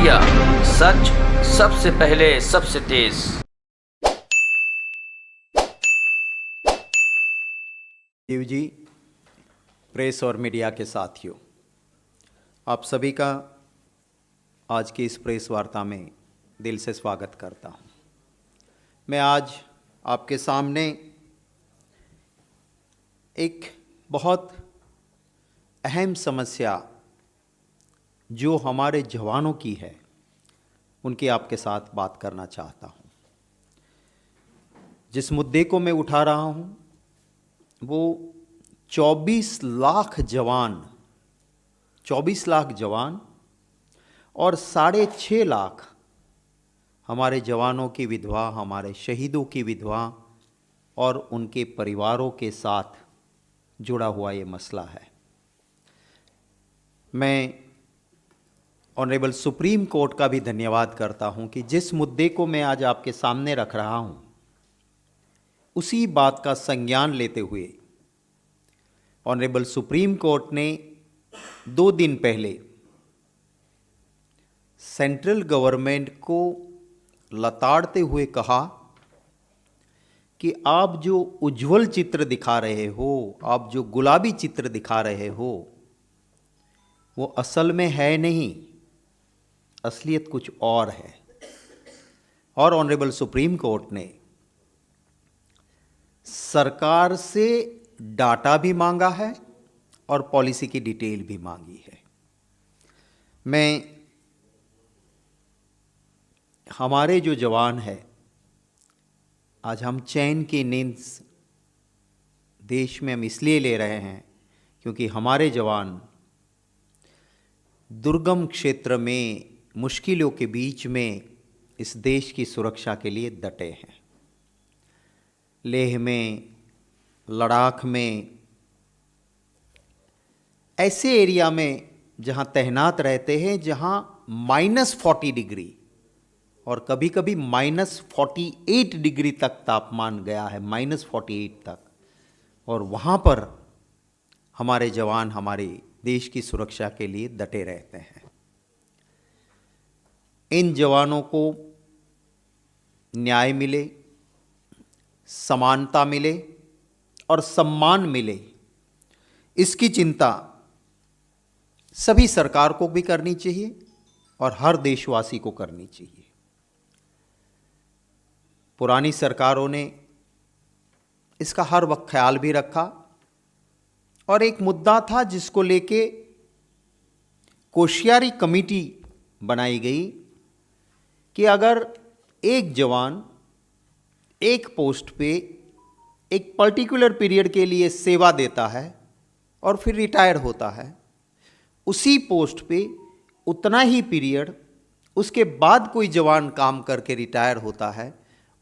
Media, सच सबसे पहले सबसे तेज। देव जी, प्रेस और मीडिया के साथियों, आप सभी का आज की इस प्रेस वार्ता में दिल से स्वागत करता हूं। मैं आज आपके सामने एक बहुत अहम समस्या जो हमारे जवानों की है, उनकी आपके साथ बात करना चाहता हूं। जिस मुद्दे को मैं उठा रहा हूं वो 24 लाख जवान और 6.5 लाख हमारे जवानों की विधवा, हमारे शहीदों की विधवा और उनके परिवारों के साथ जुड़ा हुआ ये मसला है। मैं ऑनरेबल सुप्रीम कोर्ट का भी धन्यवाद करता हूं कि जिस मुद्दे को मैं आज आपके सामने रख रहा हूं, उसी बात का संज्ञान लेते हुए ऑनरेबल सुप्रीम कोर्ट ने 2 दिन पहले सेंट्रल गवर्नमेंट को लताड़ते हुए कहा कि आप जो उज्जवल चित्र दिखा रहे हो, आप जो गुलाबी चित्र दिखा रहे हो, वो असल में है नहीं, असलियत कुछ और है। और ऑनरेबल सुप्रीम कोर्ट ने सरकार से डाटा भी मांगा है और पॉलिसी की डिटेल भी मांगी है। हमारे जो जवान हैं, आज हम चैन की नींद देश में हम इसलिए ले रहे हैं क्योंकि हमारे जवान दुर्गम क्षेत्र में, मुश्किलों के बीच में इस देश की सुरक्षा के लिए डटे हैं। लेह में, लद्दाख में, ऐसे एरिया में जहां तैनात रहते हैं जहां -40 डिग्री और कभी कभी -48 डिग्री तक तापमान गया है, -48 तक। और वहां पर हमारे जवान हमारे देश की सुरक्षा के लिए डटे रहते हैं। इन जवानों को न्याय मिले, समानता मिले और सम्मान मिले, इसकी चिंता सभी सरकार को भी करनी चाहिए और हर देशवासी को करनी चाहिए। पुरानी सरकारों ने इसका हर वक्त ख्याल भी रखा और एक मुद्दा था जिसको लेके कोश्यारी कमेटी बनाई गई कि अगर एक जवान एक पोस्ट पे एक पर्टिकुलर पीरियड के लिए सेवा देता है और फिर रिटायर होता है, उसी पोस्ट पे उतना ही पीरियड उसके बाद कोई जवान काम करके रिटायर होता है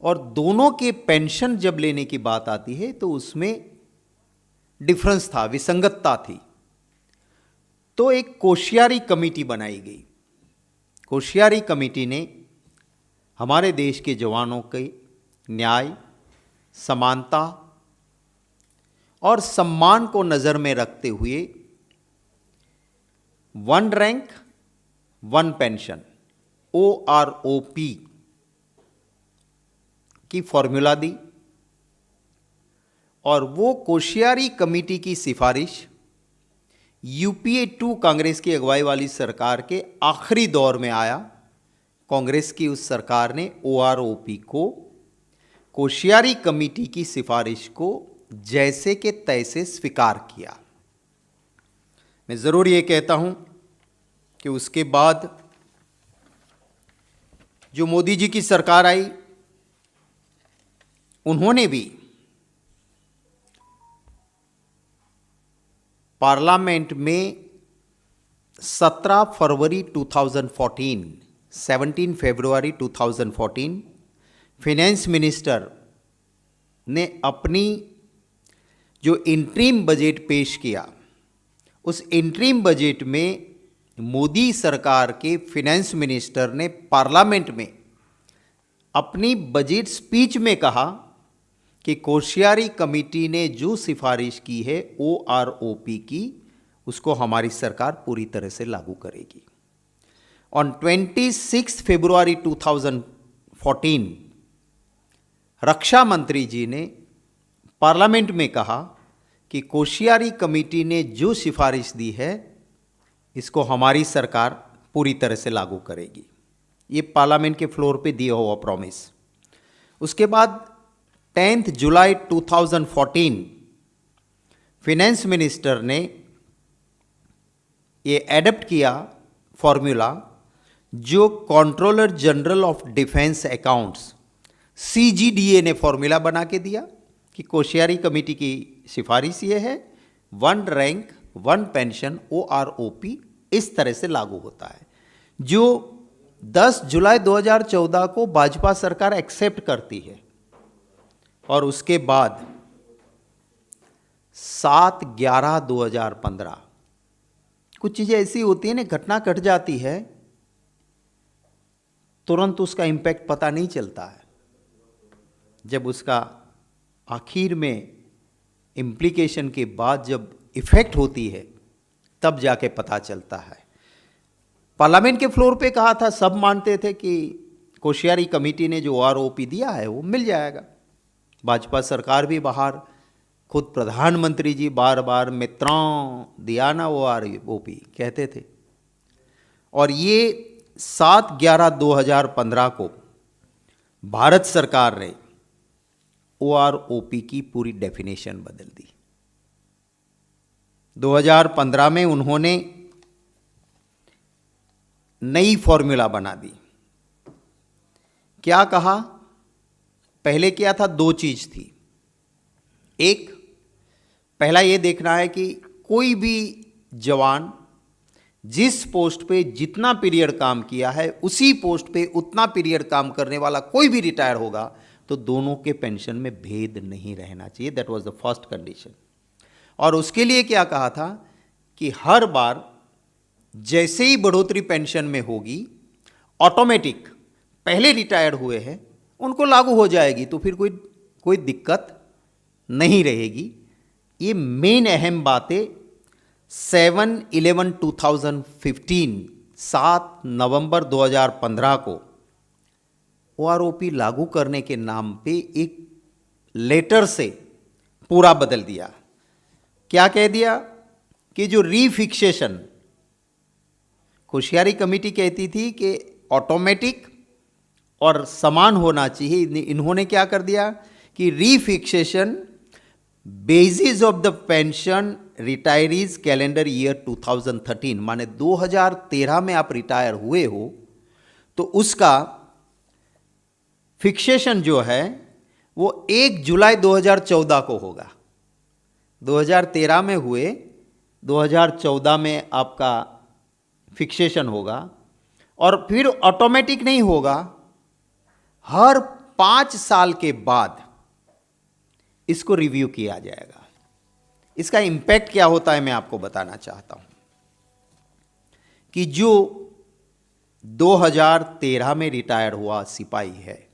और दोनों के पेंशन जब लेने की बात आती है तो उसमें डिफरेंस था, विसंगतता थी। तो एक कोश्यारी कमेटी बनाई गई। कोश्यारी कमेटी ने हमारे देश के जवानों के न्याय, समानता और सम्मान को नज़र में रखते हुए 1 रैंक 1 पेंशन OROP की फॉर्मूला दी और वो कोश्यारी कमेटी की सिफारिश UPA 2 कांग्रेस की अगुवाई वाली सरकार के आखिरी दौर में आया। कांग्रेस की उस सरकार ने OROP को, कोश्यारी कमेटी की सिफारिश को जैसे के तैसे स्वीकार किया। मैं ज़रूर ये कहता हूं कि उसके बाद जो मोदी जी की सरकार आई, उन्होंने भी पार्लियामेंट में 17 फरवरी 2014, 17 फरवरी 2014 फाइनेंस मिनिस्टर ने अपनी जो इंटरिम बजट पेश किया, उस इंटरिम बजट में मोदी सरकार के फाइनेंस मिनिस्टर ने पार्लियामेंट में अपनी बजट स्पीच में कहा कि कोश्यारी कमेटी ने जो सिफारिश की है OROP की, उसको हमारी सरकार पूरी तरह से लागू करेगी। ऑन 26 फरवरी 2014 रक्षा मंत्री जी ने पार्लियामेंट में कहा कि कोश्यारी कमेटी ने जो सिफारिश दी है इसको हमारी सरकार पूरी तरह से लागू करेगी। ये पार्लियामेंट के फ्लोर पे दिया हुआ प्रॉमिस। उसके बाद 10 जुलाई 2014 फिनेंस मिनिस्टर ने ये एडप्ट किया फॉर्मूला जो controller general of defence accounts CGDA ने फॉर्मूला बना के दिया कि कोश्यारी कमेटी की सिफारिश ये है, 1 रैंक 1 पेंशन OROP इस तरह से लागू होता है, जो 10 जुलाई 2014 को भाजपा सरकार एक्सेप्ट करती है। और उसके बाद 7/11/2015 कुछ चीज़ें ऐसी होती हैं ना, घटना घट जाती है, तुरंत उसका इम्पैक्ट पता नहीं चलता है। जब उसका आखिर में इम्प्लीकेशन के बाद जब इफेक्ट होती है तब जाके पता चलता है। पार्लियामेंट के फ्लोर पे कहा था, सब मानते थे कि कोश्यारी कमेटी ने जो OROP दिया है वो मिल जाएगा। भाजपा सरकार भी बाहर, खुद प्रधानमंत्री जी बार बार मित्रों दिया ना OROP कहते थे। और ये 7/11/2015 को भारत सरकार ने OROP की पूरी डेफिनेशन बदल दी। 2015 में उन्होंने नई फॉर्मूला बना दी। क्या कहा? पहले क्या था, 2 चीज थी। एक, पहला ये देखना है कि कोई भी जवान जिस पोस्ट पे जितना पीरियड काम किया है उसी पोस्ट पे उतना पीरियड काम करने वाला कोई भी रिटायर होगा तो दोनों के पेंशन में भेद नहीं रहना चाहिए। That was the first condition. और उसके लिए क्या कहा था कि हर बार जैसे ही बढ़ोतरी पेंशन में होगी ऑटोमेटिक पहले रिटायर्ड हुए हैं उनको लागू हो जाएगी, तो फिर कोई दिक्कत नहीं रहेगी। ये मेन अहम बातें 7/11/2015 7 नवंबर 2015 को OROP लागू करने के नाम पे एक लेटर से पूरा बदल दिया। क्या कह दिया कि जो रीफिक्सेशन कोश्यारी कमेटी कहती थी कि ऑटोमेटिक और समान होना चाहिए, इन्होंने क्या कर दिया कि refixation basis of the pension retirees calendar year 2013, माने 2013 में आप रिटायर हुए हो तो उसका फिक्सेशन जो है वो 1 जुलाई 2014 को होगा। 2013 में हुए, 2014 में आपका फिक्सेशन होगा और फिर ऑटोमेटिक नहीं होगा, हर 5 साल के बाद इसको रिव्यू किया जाएगा। इसका इंपैक्ट क्या होता है मैं आपको बताना चाहता हूं कि जो 2013 में रिटायर हुआ सिपाही है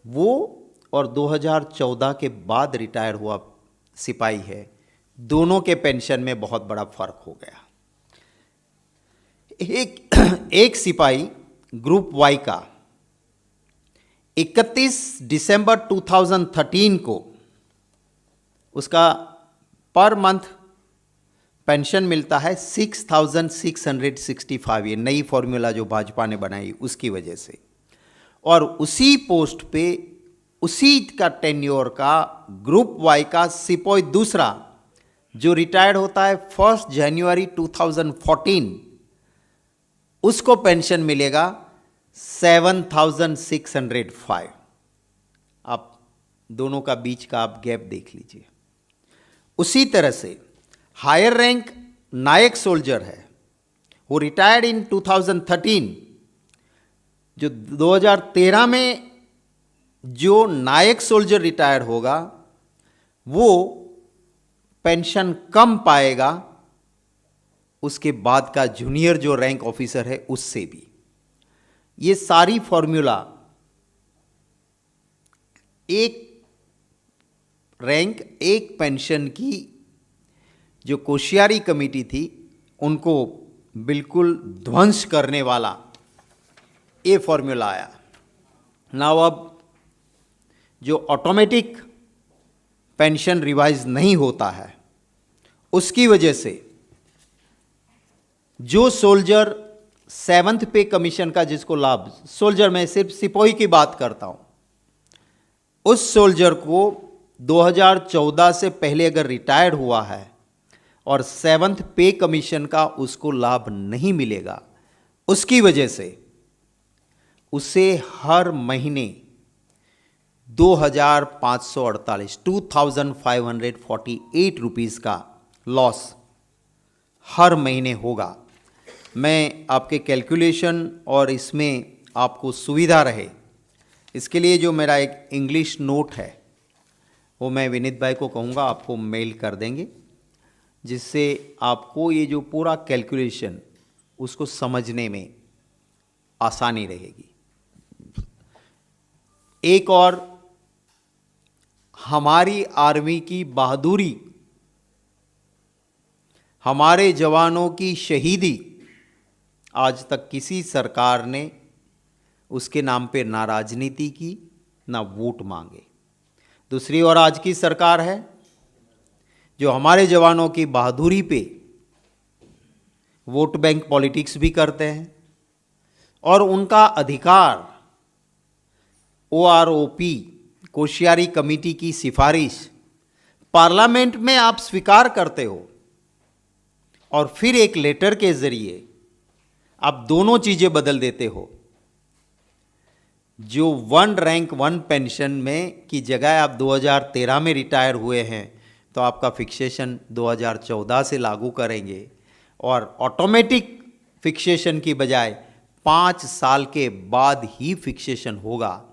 वो और 2014 के बाद रिटायर हुआ सिपाही है, दोनों के पेंशन में बहुत बड़ा फर्क हो गया। एक सिपाही ग्रुप वाई का 31 दिसंबर 2013 को उसका पर मंथ पेंशन मिलता है 6,665। ये नई फॉर्मूला जो भाजपा ने बनाई उसकी वजह से। और उसी पोस्ट पे उसी का टेन्योर का ग्रुप वाई का सिपाही दूसरा जो रिटायर्ड होता है 1 जनवरी 2014, उसको पेंशन मिलेगा 7,605। आप दोनों का बीच का आप गैप देख लीजिए। उसी तरह से हायर रैंक नायक सोल्जर है, वो रिटायर्ड इन 2013। जो 2013 में जो नायक सोल्जर रिटायर होगा वो पेंशन कम पाएगा उसके बाद का जूनियर जो रैंक ऑफिसर है उससे भी। ये सारी फॉर्मूला एक रैंक एक पेंशन की जो कोश्यारी कमेटी थी उनको बिल्कुल ध्वंस करने वाला ये फॉर्मूला आया। नाउ अब जो ऑटोमेटिक पेंशन रिवाइज नहीं होता है, उसकी वजह से जो सोल्जर 7th पे कमीशन का जिसको लाभ, सोल्जर में सिर्फ सिपाही की बात करता हूं, उस सोल्जर को 2014 से पहले अगर रिटायर्ड हुआ है और 7th पे कमीशन का उसको लाभ नहीं मिलेगा, उसकी वजह से उसे हर महीने 2548 रुपीज़ का लॉस हर महीने होगा। मैं आपके कैलकुलेशन और इसमें आपको सुविधा रहे, इसके लिए जो मेरा एक इंग्लिश नोट है वो मैं विनीत भाई को कहूँगा आपको मेल कर देंगे, जिससे आपको ये जो पूरा कैलकुलेशन उसको समझने में आसानी रहेगी। एक और हमारी आर्मी की बहादुरी, हमारे जवानों की शहीदी, आज तक किसी सरकार ने उसके नाम पे ना राजनीति की ना वोट मांगे। दूसरी ओर आज की सरकार है जो हमारे जवानों की बहादुरी पे वोट बैंक पॉलिटिक्स भी करते हैं और उनका अधिकार OROP कोशियारी कमेटी की सिफारिश पार्लियामेंट में आप स्वीकार करते हो और फिर एक लेटर के जरिए आप दोनों चीजें बदल देते हो। जो 1 रैंक 1 पेंशन में की जगह आप 2013 में रिटायर हुए हैं तो आपका फिक्सेशन 2014 से लागू करेंगे और ऑटोमेटिक फिक्सेशन की बजाय 5 साल के बाद ही फिक्सेशन होगा,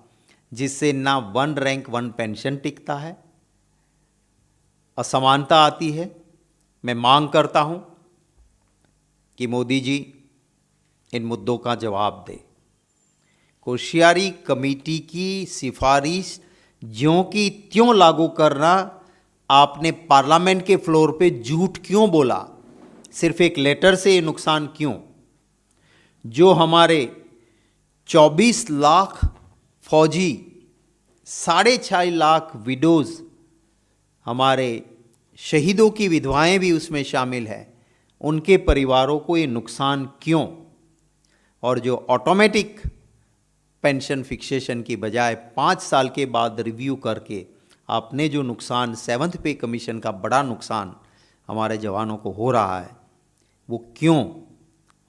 जिससे ना 1 रैंक 1 पेंशन टिकता है, असमानता आती है। मैं मांग करता हूं कि मोदी जी इन मुद्दों का जवाब दें। कोशियारी कमेटी की सिफारिश ज्यों की त्यों लागू करना, आपने पार्लियामेंट के फ्लोर पे झूठ क्यों बोला? सिर्फ एक लेटर से ये नुकसान क्यों? जो हमारे 24 लाख फौजी, 6.5 लाख विडोज, हमारे शहीदों की विधवाएं भी उसमें शामिल हैं, उनके परिवारों को ये नुकसान क्यों? और जो ऑटोमेटिक पेंशन फिक्सेशन की बजाय 5 साल के बाद रिव्यू करके आपने जो नुकसान 7th पे कमीशन का बड़ा नुकसान हमारे जवानों को हो रहा है वो क्यों?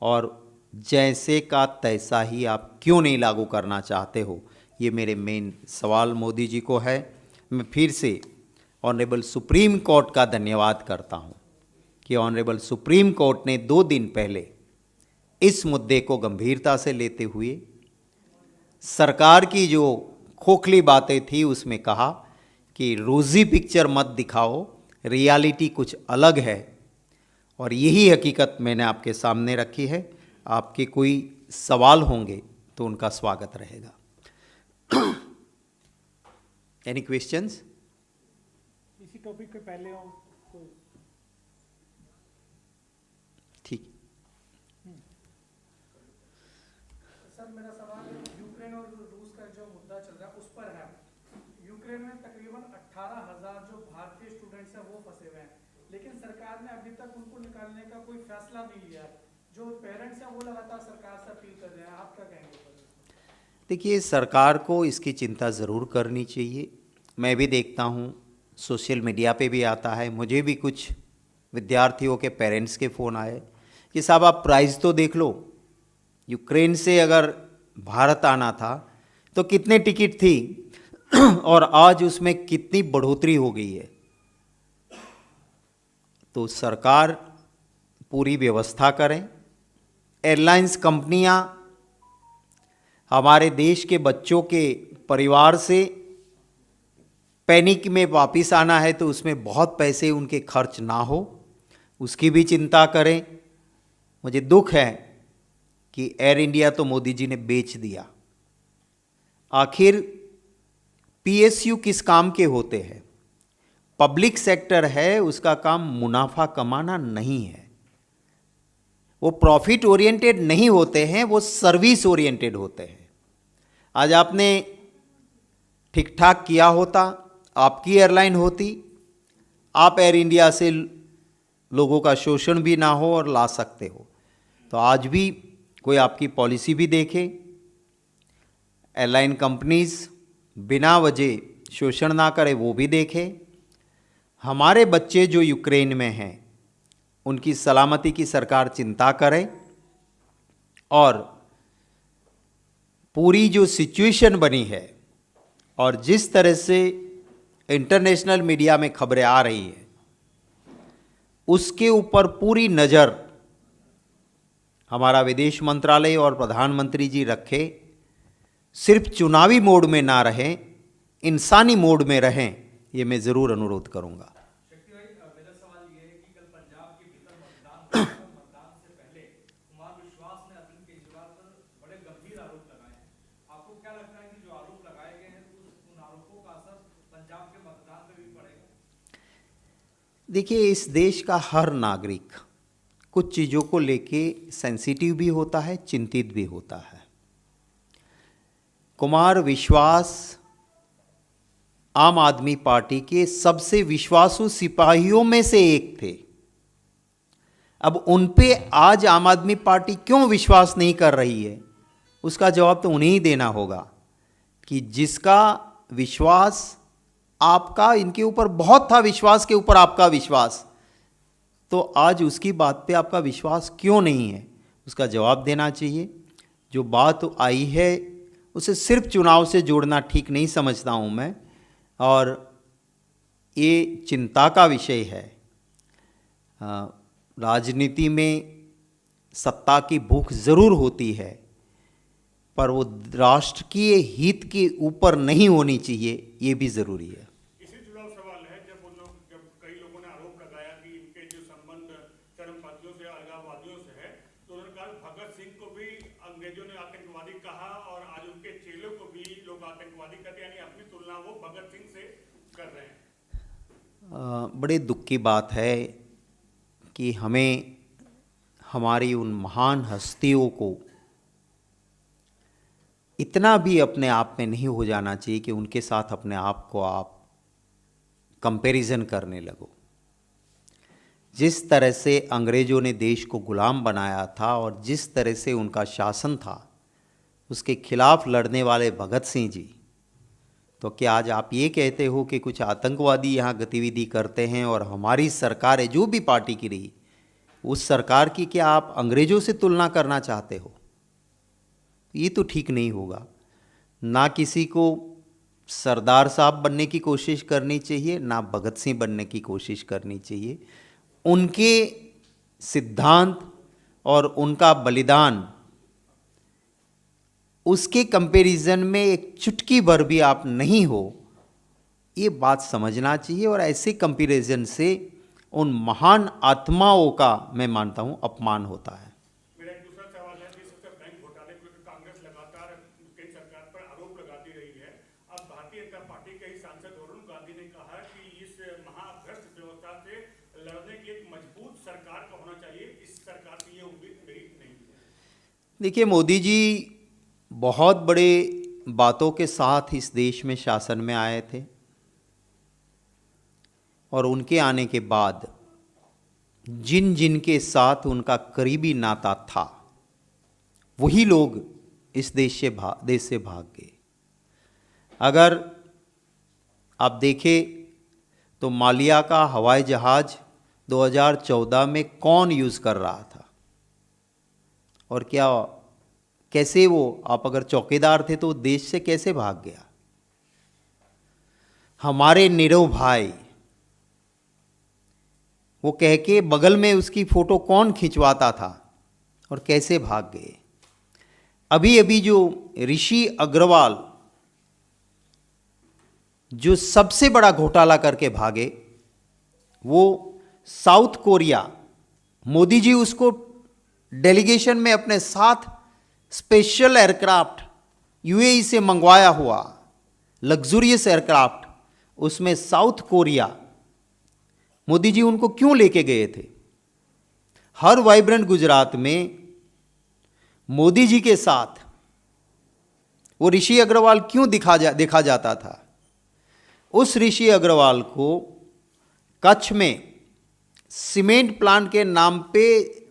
और जैसे का तैसा ही आप क्यों नहीं लागू करना चाहते हो? ये मेरे मेन सवाल मोदी जी को है। मैं फिर से ऑनरेबल सुप्रीम कोर्ट का धन्यवाद करता हूँ कि ऑनरेबल सुप्रीम कोर्ट ने 2 दिन पहले इस मुद्दे को गंभीरता से लेते हुए सरकार की जो खोखली बातें थी उसमें कहा कि रोज़ी पिक्चर मत दिखाओ, रियलिटी कुछ अलग है। और यही हकीकत मैंने आपके सामने रखी है। आपके कोई सवाल होंगे तो उनका स्वागत रहेगा। Any questions? इसी टॉपिक पे पहले हो तो ठीक। सर मेरा सवाल यूक्रेन और रूस का जो मुद्दा चल रहा है उस पर है। यूक्रेन में तकरीबन 18,000 जो भारतीय स्टूडेंट्स हैं वो फंसे हुए हैं, लेकिन सरकार ने अभी तक उनको निकालने का कोई फैसला नहीं लिया। जो पेरेंट्स हैं वो लगातार सरकार से अपील कर रहे हैं, आप क्या कहेंगे? देखिए, सरकार को इसकी चिंता ज़रूर करनी चाहिए। मैं भी देखता हूँ, सोशल मीडिया पे भी आता है, मुझे भी कुछ विद्यार्थियों के पेरेंट्स के फ़ोन आए कि साहब आप प्राइस तो देख लो, यूक्रेन से अगर भारत आना था तो कितने टिकट थी और आज उसमें कितनी बढ़ोतरी हो गई है। तो सरकार पूरी व्यवस्था करें। एयरलाइंस कंपनियां हमारे देश के बच्चों के परिवार से पैनिक में वापस आना है तो उसमें बहुत पैसे उनके खर्च ना हो, उसकी भी चिंता करें। मुझे दुख है कि एयर इंडिया तो मोदी जी ने बेच दिया। आखिर पीएसयू किस काम के होते हैं? पब्लिक सेक्टर है, उसका काम मुनाफा कमाना नहीं है। वो प्रॉफिट ओरिएंटेड नहीं होते हैं, वो सर्विस ओरिएंटेड होते हैं। आज आपने ठीक ठाक किया होता, आपकी एयरलाइन होती, आप एयर इंडिया से लोगों का शोषण भी ना हो और ला सकते हो। तो आज भी कोई आपकी पॉलिसी भी देखे, एयरलाइन कंपनीज बिना वजह शोषण ना करे, वो भी देखे। हमारे बच्चे जो यूक्रेन में हैं उनकी सलामती की सरकार चिंता करे, और पूरी जो सिचुएशन बनी है और जिस तरह से इंटरनेशनल मीडिया में खबरें आ रही है उसके ऊपर पूरी नज़र हमारा विदेश मंत्रालय और प्रधानमंत्री जी रखे। सिर्फ चुनावी मोड में ना रहें, इंसानी मोड में रहें, ये मैं ज़रूर अनुरोध करूंगा। मेरा सवाल ये है कि कल पंजाब के भीतर मतदान से पहले कुमार विश्वास ने अरविंद केजरीवाल पर बड़े गंभीर आरोप लगाए हैं। आपको क्या लगता है कि जो आरोप लगाए गए हैं उन आरोपों का असर पंजाब के मतदान पर भी पड़ेगा? देखिए, इस देश का हर नागरिक कुछ चीज़ों को लेके सेंसिटिव भी होता है, चिंतित भी होता है। कुमार विश्वास आम आदमी पार्टी के सबसे विश्वासु सिपाहियों में से एक थे। अब उन पे आज आम आदमी पार्टी क्यों विश्वास नहीं कर रही है, उसका जवाब तो उन्हें ही देना होगा कि जिसका विश्वास आपका इनके ऊपर बहुत था, विश्वास के ऊपर आपका विश्वास, तो आज उसकी बात पे आपका विश्वास क्यों नहीं है, उसका जवाब देना चाहिए। जो बात आई है उसे सिर्फ चुनाव से जोड़ना ठीक नहीं समझता हूँ मैं, और ये चिंता का विषय है। राजनीति में सत्ता की भूख ज़रूर होती है, पर वो राष्ट्र के हित के ऊपर नहीं होनी चाहिए, ये भी ज़रूरी है। इसी जुड़ा सवाल है, जब कई लोगों ने आरोप लगाया कि इनके जो संबंध चरमपंथियों से, अलगाववादियों से है, तो उन्होंने कहा भगत सिंह को भी अंग्रेजों ने आतंकवादी कहा और आज उनके चेलों को भी लोग आतंकवादी कहते हैं, यानी अपनी तुलना वो भगत सिंह से कर रहे हैं। बड़े दुख की बात है कि हमें हमारी उन महान हस्तियों को इतना भी अपने आप में नहीं हो जाना चाहिए कि उनके साथ अपने आप को आप कंपैरिजन करने लगो। जिस तरह से अंग्रेज़ों ने देश को गुलाम बनाया था और जिस तरह से उनका शासन था, उसके खिलाफ लड़ने वाले भगत सिंह जी, तो क्या आज आप ये कहते हो कि कुछ आतंकवादी यहाँ गतिविधि करते हैं और हमारी सरकार है जो भी पार्टी की रही, उस सरकार की क्या आप अंग्रेज़ों से तुलना करना चाहते हो? ये तो ठीक नहीं होगा। ना किसी को सरदार साहब बनने की कोशिश करनी चाहिए, ना भगत सिंह बनने की कोशिश करनी चाहिए। उनके सिद्धांत और उनका बलिदान, उसके कंपैरिजन में एक चुटकी भर भी आप नहीं हो, ये बात समझना चाहिए। और ऐसे कंपैरिजन से उन महान आत्माओं का मैं मानता हूँ अपमान होता है। मेरा एक दूसरा सवाल है कि सबसे बैंक घोटाले को कांग्रेस लगातार केंद्र सरकार पर आरोप लगाती रही है। अब भारतीय जनता पार्टी के ही सांसद वरुण गांधी ने कहा कि इस महाभ्रष्ट व्यवस्था से लड़ने के लिए एक मजबूत सरकार का होना चाहिए। इस सरकार की ये उम्मीद मेरी नहीं है। देखिए, मोदी जी बहुत बड़े बातों के साथ इस देश में शासन में आए थे, और उनके आने के बाद जिन जिन के साथ उनका करीबी नाता था वही लोग इस देश से भाग गए। अगर आप देखें तो मालिया का हवाई जहाज़ 2014 में कौन यूज़ कर रहा था, और क्या कैसे वो, आप अगर चौकीदार थे तो देश से कैसे भाग गया? हमारे नीरव भाई, वो कह के बगल में उसकी फ़ोटो कौन खिंचवाता था और कैसे भाग गए? अभी अभी जो ऋषि अग्रवाल जो सबसे बड़ा घोटाला करके भागे, वो साउथ कोरिया, मोदी जी उसको डेलीगेशन में अपने साथ स्पेशल एयरक्राफ्ट यूएई से मंगवाया हुआ लग्जूरियस एयरक्राफ्ट, उसमें साउथ कोरिया मोदी जी उनको क्यों लेके गए थे? हर वाइब्रेंट गुजरात में मोदी जी के साथ वो ऋषि अग्रवाल क्यों देखा जाता था? उस ऋषि अग्रवाल को कच्छ में सीमेंट प्लांट के नाम पे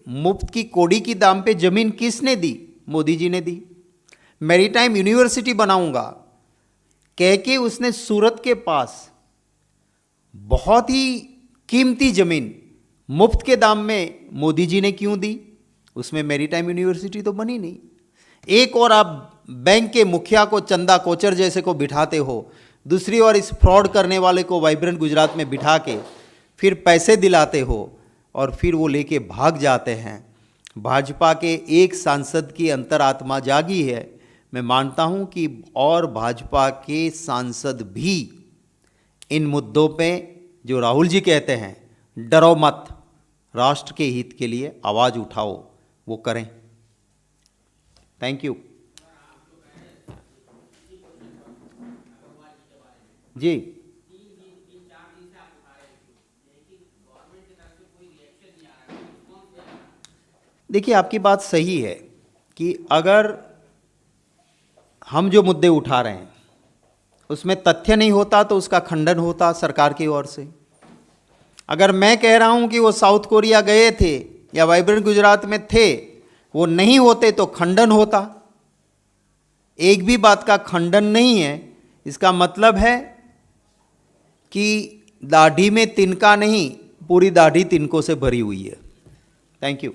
मुफ्त की कौड़ी की दाम पे जमीन किसने दी? मोदी जी ने दी। मैरीटाइम यूनिवर्सिटी बनाऊंगा कह के उसने सूरत के पास बहुत ही कीमती जमीन मुफ्त के दाम में मोदी जी ने क्यों दी? उसमें मैरीटाइम यूनिवर्सिटी तो बनी नहीं। एक और आप बैंक के मुखिया को चंदा कोचर जैसे को बिठाते हो, दूसरी ओर इस फ्रॉड करने वाले को वाइब्रेंट गुजरात में बिठा के फिर पैसे दिलाते हो और फिर वो लेके भाग जाते हैं। भाजपा के एक सांसद की अंतरात्मा जागी है। मैं मानता हूं कि और भाजपा के सांसद भी इन मुद्दों पे जो राहुल जी कहते हैं डरो मत, राष्ट्र के हित के लिए आवाज़ उठाओ, वो करें। थैंक यू जी। देखिए, आपकी बात सही है कि अगर हम जो मुद्दे उठा रहे हैं उसमें तथ्य नहीं होता तो उसका खंडन होता सरकार की ओर से। अगर मैं कह रहा हूं कि वो साउथ कोरिया गए थे या वाइब्रेंट गुजरात में थे, वो नहीं होते तो खंडन होता। एक भी बात का खंडन नहीं है। इसका मतलब है कि दाढ़ी में तिनका नहीं, पूरी दाढ़ी तिनकों से भरी हुई है। Thank you.